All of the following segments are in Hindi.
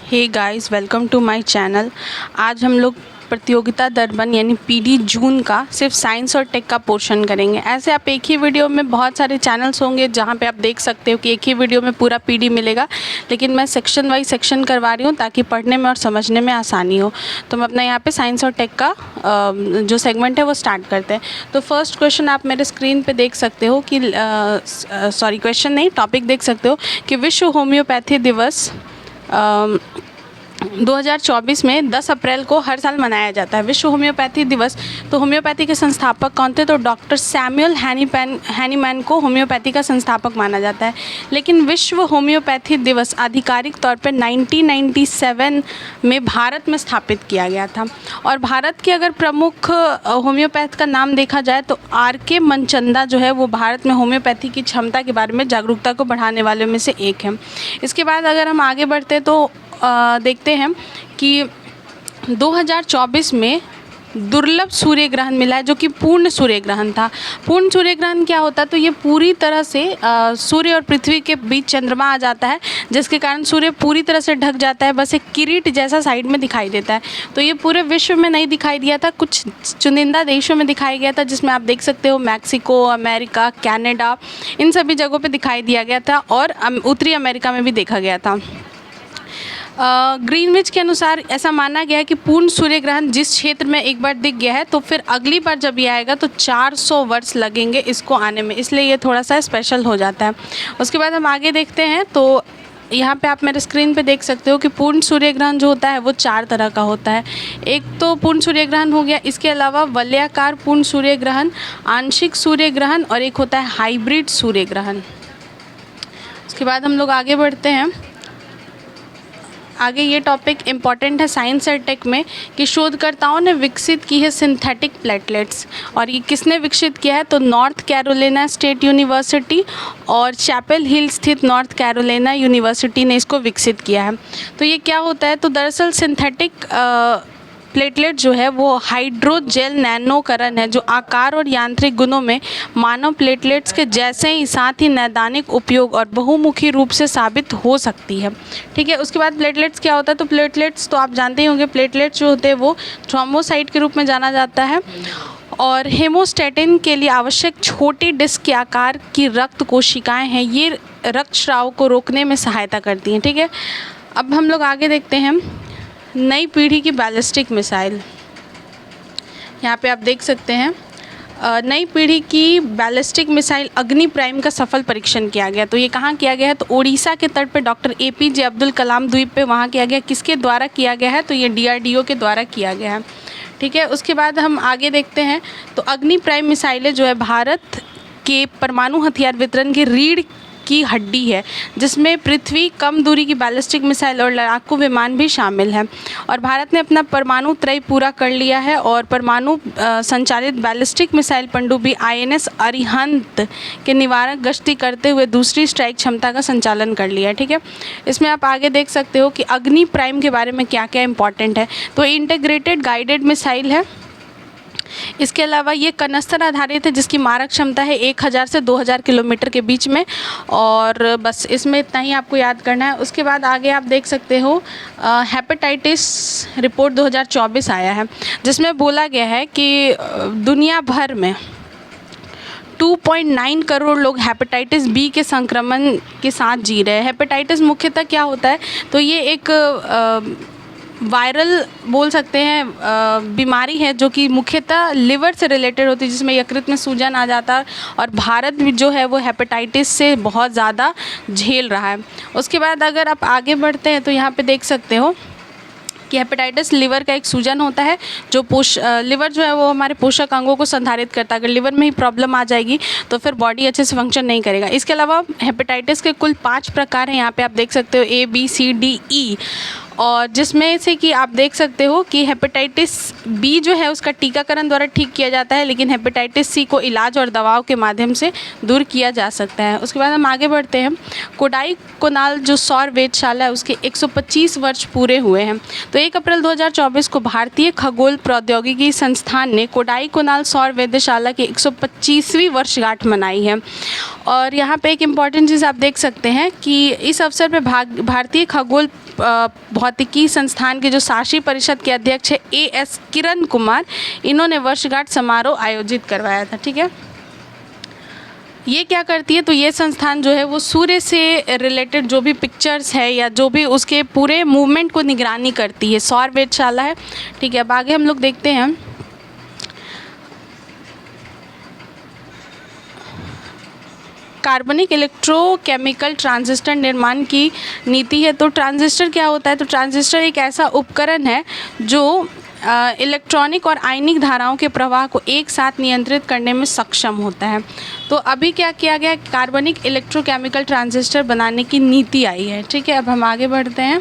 Hey guys, welcome to my channel. आज हम लोग प्रतियोगिता दर्पण यानी पीडी जून का सिर्फ साइंस और टेक का पोर्शन करेंगे। ऐसे आप एक ही वीडियो में बहुत सारे चैनल्स होंगे जहाँ पे आप देख सकते हो कि एक ही वीडियो में पूरा पीडी मिलेगा, लेकिन मैं सेक्शन वाइज सेक्शन करवा रही हूँ ताकि पढ़ने में और समझने में आसानी हो। तो मैं अपना यहाँ पे साइंस और टेक का जो सेगमेंट है वो स्टार्ट करते हैं। तो फर्स्ट क्वेश्चन आप मेरे स्क्रीन पर देख सकते हो कि क्वेश्चन नहीं, टॉपिक देख सकते हो कि विश्व होम्योपैथी दिवस 2024 में 10 अप्रैल को हर साल मनाया जाता है। विश्व होम्योपैथी दिवस, तो होम्योपैथी के संस्थापक कौन थे? तो डॉक्टर सैमुअल हैनीमैन को होम्योपैथी का संस्थापक माना जाता है। लेकिन विश्व होम्योपैथी दिवस आधिकारिक तौर पे 1997 में भारत में स्थापित किया गया था। और भारत के अगर प्रमुख होम्योपैथ का नाम देखा जाए तो RK मनचंदा जो है वो भारत में होम्योपैथी की क्षमता के बारे में जागरूकता को बढ़ाने वालों में से एक है। इसके बाद अगर हम आगे बढ़ते तो देखते हैं कि 2024 में दुर्लभ सूर्य ग्रहण मिला है जो कि पूर्ण सूर्य ग्रहण था। पूर्ण सूर्य ग्रहण क्या होता है? तो ये पूरी तरह से सूर्य और पृथ्वी के बीच चंद्रमा आ जाता है, जिसके कारण सूर्य पूरी तरह से ढक जाता है, बस एक किरीट जैसा साइड में दिखाई देता है। तो ये पूरे विश्व में नहीं दिखाई दिया था, कुछ चुनिंदा देशों में दिखाई गया था, जिसमें आप देख सकते हो मैक्सिको, अमेरिका, कनाडा, इन सभी जगहों पर दिखाई दिया गया था और उत्तरी अमेरिका में भी देखा गया था। ग्रीनविच के अनुसार ऐसा माना गया है कि पूर्ण सूर्य ग्रहण जिस क्षेत्र में एक बार दिख गया है तो फिर अगली बार जब ये आएगा तो 400 वर्ष लगेंगे इसको आने में, इसलिए ये थोड़ा सा स्पेशल हो जाता है। उसके बाद हम आगे देखते हैं तो यहाँ पे आप मेरे स्क्रीन पे देख सकते हो कि पूर्ण सूर्य ग्रहण जो होता है वो 4 तरह का होता है। एक तो पूर्ण सूर्य ग्रहण हो गया, इसके अलावा वलयाकार पूर्ण सूर्य ग्रहण, आंशिक सूर्य ग्रहण और एक होता है हाइब्रिड सूर्य ग्रहण। उसके बाद हम लोग आगे बढ़ते हैं। आगे ये टॉपिक इम्पॉर्टेंट है साइंस और टेक में कि शोधकर्ताओं ने विकसित की है सिंथेटिक प्लेटलेट्स। और ये किसने विकसित किया है? तो नॉर्थ कैरोलिना स्टेट यूनिवर्सिटी और चैपल हिल स्थित नॉर्थ कैरोलिना यूनिवर्सिटी ने इसको विकसित किया है। तो ये क्या होता है? तो दरअसल सिंथेटिक प्लेटलेट जो है वो हाइड्रोजेल नैनोकरण है जो आकार और यांत्रिक गुणों में मानव प्लेटलेट्स के जैसे ही, साथ ही नैदानिक उपयोग और बहुमुखी रूप से साबित हो सकती है। ठीक है। उसके बाद प्लेटलेट्स क्या होता है? तो प्लेटलेट्स तो आप जानते ही होंगे, प्लेटलेट्स जो होते हैं वो थ्रोम्बोसाइट के रूप में जाना जाता है और हेमोस्टैटिन के लिए आवश्यक छोटी डिस्क के आकार की रक्त कोशिकाएँ हैं, ये रक्तस्राव को रोकने में सहायता करती हैं। ठीक है। अब हम लोग आगे देखते हैं नई पीढ़ी की बैलिस्टिक मिसाइल। यहाँ पे आप देख सकते हैं नई पीढ़ी की बैलिस्टिक मिसाइल अग्नि प्राइम का सफल परीक्षण किया गया। तो ये कहाँ किया गया है? तो उड़ीसा के तट पे डॉक्टर APJ अब्दुल कलाम द्वीप पे वहाँ किया गया। किसके द्वारा किया गया है? तो ये DRDO के द्वारा किया गया है। ठीक है। उसके बाद हम आगे देखते हैं तो अग्नि प्राइम मिसाइलें जो है भारत के परमाणु हथियार वितरण की रीढ़ की हड्डी है, जिसमें पृथ्वी, कम दूरी की बैलिस्टिक मिसाइल और लड़ाकू विमान भी शामिल हैं। और भारत ने अपना परमाणु त्रय पूरा कर लिया है और परमाणु संचालित बैलिस्टिक मिसाइल पनडुब्बी INS अरिहंत के निवारक गश्ती करते हुए दूसरी स्ट्राइक क्षमता का संचालन कर लिया है। ठीक है। इसमें आप आगे देख सकते हो कि अग्नि प्राइम के बारे में क्या क्या इंपॉर्टेंट है। तो इंटीग्रेटेड गाइडेड मिसाइल है। इसके अलावा ये कनस्तर आधारित है जिसकी मारक क्षमता है 1000 से 2000 किलोमीटर के बीच में। और बस इसमें इतना ही आपको याद करना है। उसके बाद आगे आप देख सकते हो हेपेटाइटिस रिपोर्ट 2024 आया है, जिसमें बोला गया है कि दुनिया भर में 2.9 करोड़ लोग हेपेटाइटिस B के संक्रमण के साथ जी रहे हैं। हेपेटाइटिस मुख्यतः क्या होता है? तो ये एक वायरल बोल सकते हैं बीमारी है जो कि मुख्यतः लिवर से रिलेटेड होती है, जिसमें यकृत में सूजन आ जाता है और भारत भी जो है वो हेपेटाइटिस से बहुत ज़्यादा झेल रहा है। उसके बाद अगर आप आगे बढ़ते हैं तो यहाँ पे देख सकते हो कि हेपेटाइटिस लिवर का एक सूजन होता है जो लिवर जो है वो हमारे पोषक अंगों को संधारित करता है। अगर लिवर में ही प्रॉब्लम आ जाएगी तो फिर बॉडी अच्छे से फंक्शन नहीं करेगा। इसके अलावा हेपेटाइटिस के कुल 5 प्रकार हैं। यहाँ पे आप देख सकते हो A, B, C, D, E, और जिसमें से कि आप देख सकते हो कि हेपेटाइटिस B जो है उसका टीकाकरण द्वारा ठीक किया जाता है, लेकिन हेपेटाइटिस C को इलाज और दवाओं के माध्यम से दूर किया जा सकता है। उसके बाद हम आगे बढ़ते हैं। कोडाई कोनाल जो सौर वेधशाला है उसके 125 वर्ष पूरे हुए हैं। तो 1 अप्रैल 2024 को भारतीय खगोल प्रौद्योगिकी संस्थान ने कोडाई कोनाल सौर वेधशाला की 125वीं वर्षगांठ मनाई है। और यहाँ पे एक इम्पॉर्टेंट चीज़ आप देख सकते हैं कि इस अवसर पे भारतीय खगोल भौतिकी संस्थान के जो शासी परिषद के अध्यक्ष है AS किरण कुमार, इन्होंने वर्षगांठ समारोह आयोजित करवाया था। ठीक है, ये क्या करती है, तो ये संस्थान जो है वो सूर्य से रिलेटेड जो भी पिक्चर्स है या जो भी उसके पूरे मूवमेंट को निगरानी करती है, सौर वेधशाला है। ठीक है, अब आगे हम लोग देखते हैं कार्बनिक इलेक्ट्रोकेमिकल ट्रांजिस्टर निर्माण की नीति है। तो ट्रांजिस्टर क्या होता है, तो ट्रांजिस्टर एक ऐसा उपकरण है जो इलेक्ट्रॉनिक और आयनिक धाराओं के प्रवाह को एक साथ नियंत्रित करने में सक्षम होता है। तो अभी क्या किया गया, कार्बनिक इलेक्ट्रोकेमिकल ट्रांजिस्टर बनाने की नीति आई है। ठीक है, अब हम आगे बढ़ते हैं।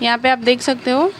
यहाँ पे आप देख सकते हो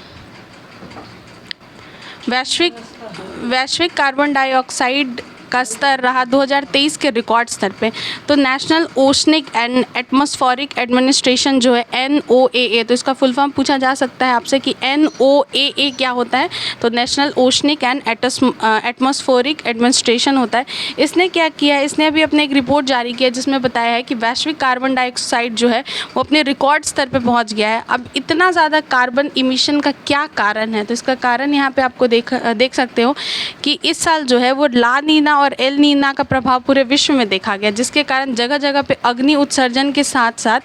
वैश्विक कार्बन डाइऑक्साइड का स्तर रहा 2023 के रिकॉर्ड स्तर पे। तो national oceanic and atmospheric administration जो है NOAA, तो इसका फुल फॉर्म पूछा जा सकता है आपसे कि NOAA क्या होता है, तो national oceanic and atmospheric administration होता है। इसने क्या किया है, इसने अभी अपने एक रिपोर्ट जारी किया जिसमें बताया है कि वैश्विक कार्बन डाइऑक्साइड जो है वो अपने रिकॉर्ड स्तर पर पहुँच गया है। अब इतना ज़्यादा कार्बन इमिशन का क्या कारण है, तो इसका कारण यहाँ पर आपको देख सकते हो कि इस साल जो है वो ला नीना और एल नीना का प्रभाव पूरे विश्व में देखा गया, जिसके कारण जगह जगह पे अग्नि उत्सर्जन के साथ साथ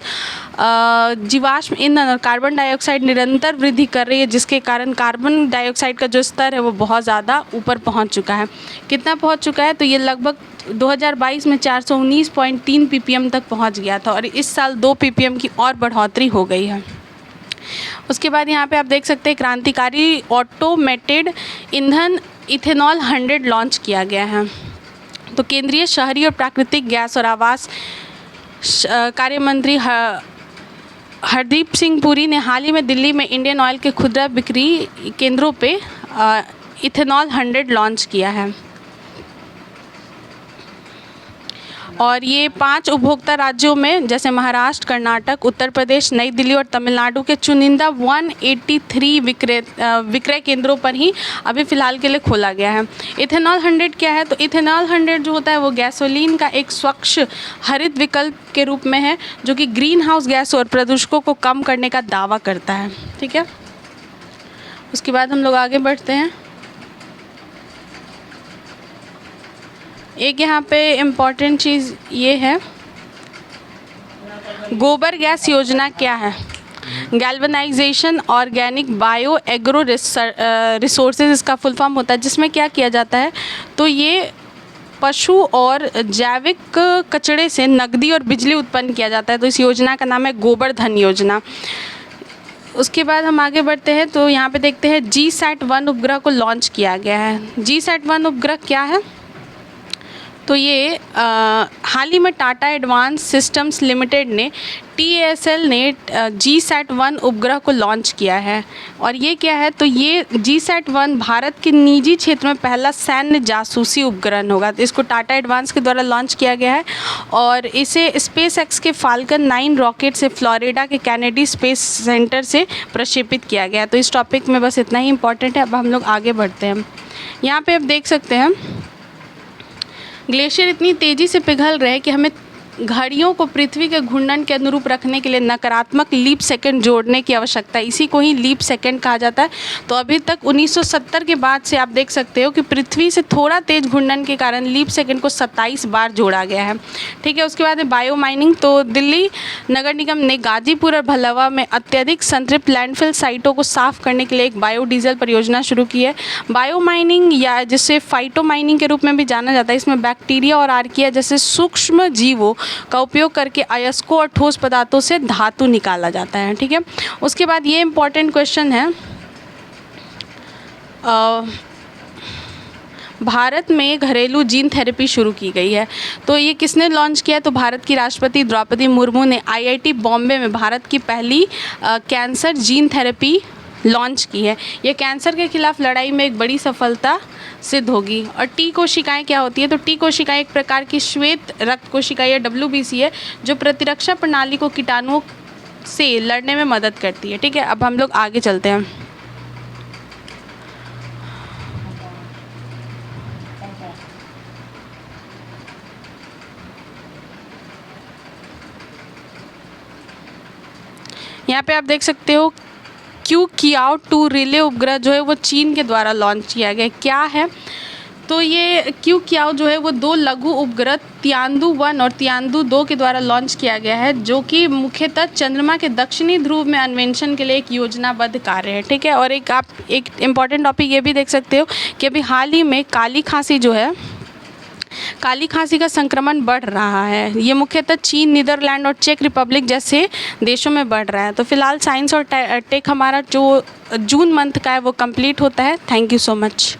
जीवाश्म ईंधन और कार्बन डाइऑक्साइड निरंतर वृद्धि कर रही है, जिसके कारण कार्बन डाइऑक्साइड का जो स्तर है वो बहुत ज़्यादा ऊपर पहुंच चुका है। कितना पहुंच चुका है, तो ये लगभग 2022 में 419.3 ppm तक पहुंच गया था और इस साल 2 ppm की और बढ़ोतरी हो गई है। उसके बाद यहाँ पे आप देख सकते हैं क्रांतिकारी ऑटोमेटेड ईंधन इथेनॉल 100 लॉन्च किया गया है। तो केंद्रीय शहरी और प्राकृतिक गैस और आवास कार्य मंत्री हरदीप सिंह पुरी ने हाल ही में दिल्ली में इंडियन ऑयल के खुदरा बिक्री केंद्रों पे इथेनॉल 100 लॉन्च किया है। और ये 5 उपभोक्ता राज्यों में जैसे महाराष्ट्र, कर्नाटक, उत्तर प्रदेश, नई दिल्ली और तमिलनाडु के चुनिंदा 183 विक्रय केंद्रों पर ही अभी फ़िलहाल के लिए खोला गया है। इथेनॉल 100 क्या है, तो इथेनॉल 100 जो होता है वो गैसोलीन का एक स्वच्छ हरित विकल्प के रूप में है जो कि ग्रीन हाउस गैस और प्रदूषकों को कम करने का दावा करता है। ठीक है, उसके बाद हम लोग आगे बढ़ते हैं। एक यहाँ पे इम्पॉर्टेंट चीज़ ये है, गोबर गैस योजना क्या है, galvanisation organic bio agro resources इसका फुल फॉर्म होता है, जिसमें क्या किया जाता है, तो ये पशु और जैविक कचरे से नकदी और बिजली उत्पन्न किया जाता है। तो इस योजना का नाम है गोबर धन योजना। उसके बाद हम आगे बढ़ते हैं, तो यहाँ पे देखते हैं GSAT-1 उपग्रह को लॉन्च किया गया है। GSAT-1 उपग्रह क्या है, तो ये हाल ही में टाटा एडवांस सिस्टम्स लिमिटेड ने TASL ने GSAT-1 उपग्रह को लॉन्च किया है। और ये क्या है, तो ये GSAT-1 भारत के निजी क्षेत्र में पहला सैन्य जासूसी उपग्रह होगा। तो इसको टाटा एडवांस के द्वारा लॉन्च किया गया है और इसे SpaceX के फाल्कन 9 रॉकेट से फ्लोरिडा के कैनेडी स्पेस सेंटर से प्रक्षेपित किया गया। तो इस टॉपिक में बस इतना ही इम्पॉर्टेंट है। अब हम लोग आगे बढ़ते हैं। यहाँ पे आप देख सकते हैं ग्लेशियर इतनी तेज़ी से पिघल रहे हैं कि हमें घड़ियों को पृथ्वी के घूर्णन के अनुरूप रखने के लिए नकारात्मक लीप सेकंड जोड़ने की आवश्यकता है। इसी को ही लीप सेकंड कहा जाता है। तो अभी तक 1970 के बाद से आप देख सकते हो कि पृथ्वी से थोड़ा तेज घूर्णन के कारण लीप सेकंड को 27 बार जोड़ा गया है। ठीक है, उसके बाद है बायो माइनिंग। तो दिल्ली नगर निगम ने गाजीपुर और भलवा में अत्यधिक संतृप्त लैंडफिल साइटों को साफ करने के लिए एक बायोडीजल परियोजना शुरू की है। बायो माइनिंग या जिसे फाइटो माइनिंग के रूप में भी जाना जाता है, इसमें बैक्टीरिया और आर्किया जैसे सूक्ष्म जीवों का उपयोग करके अयस्कों और ठोस पदार्थों से धातु निकाला जाता है। ठीक है, उसके बाद ये इम्पॉर्टेंट क्वेश्चन है, भारत में घरेलू जीन थेरेपी शुरू की गई है। तो ये किसने लॉन्च किया है, तो भारत की राष्ट्रपति द्रौपदी मुर्मू ने IIT बॉम्बे में भारत की पहली कैंसर जीन थेरेपी लॉन्च की है। ये कैंसर के खिलाफ लड़ाई में एक बड़ी सफलता सिद्ध होगी। और टी कोशिकाएं क्या होती है, तो टी कोशिकाएं एक प्रकार की श्वेत रक्त कोशिकाएं या WBC है जो प्रतिरक्षा प्रणाली को कीटाणुओं से लड़ने में मदद करती है। ठीक है, अब हम लोग आगे चलते हैं। पे आप देख सकते हो QQiao-2 रिले उपग्रह जो है वो चीन के द्वारा लॉन्च किया गया। क्या है तो ये QQiao जो है वो 2 लघु उपग्रह तियांदु 1 और तियांदु 2 के द्वारा लॉन्च किया गया है, जो कि मुख्यतः चंद्रमा के दक्षिणी ध्रुव में अन्वेषण के लिए एक योजनाबद्ध कार्य है। ठीक है, और आप एक इम्पॉर्टेंट टॉपिक ये भी देख सकते हो कि अभी हाल ही में काली खांसी जो है, काली खांसी का संक्रमण बढ़ रहा है। ये मुख्यतः चीन, नीदरलैंड और चेक रिपब्लिक जैसे देशों में बढ़ रहा है। तो फिलहाल साइंस और टेक हमारा जो जून मंथ का है वो कंप्लीट होता है। Thank you so much.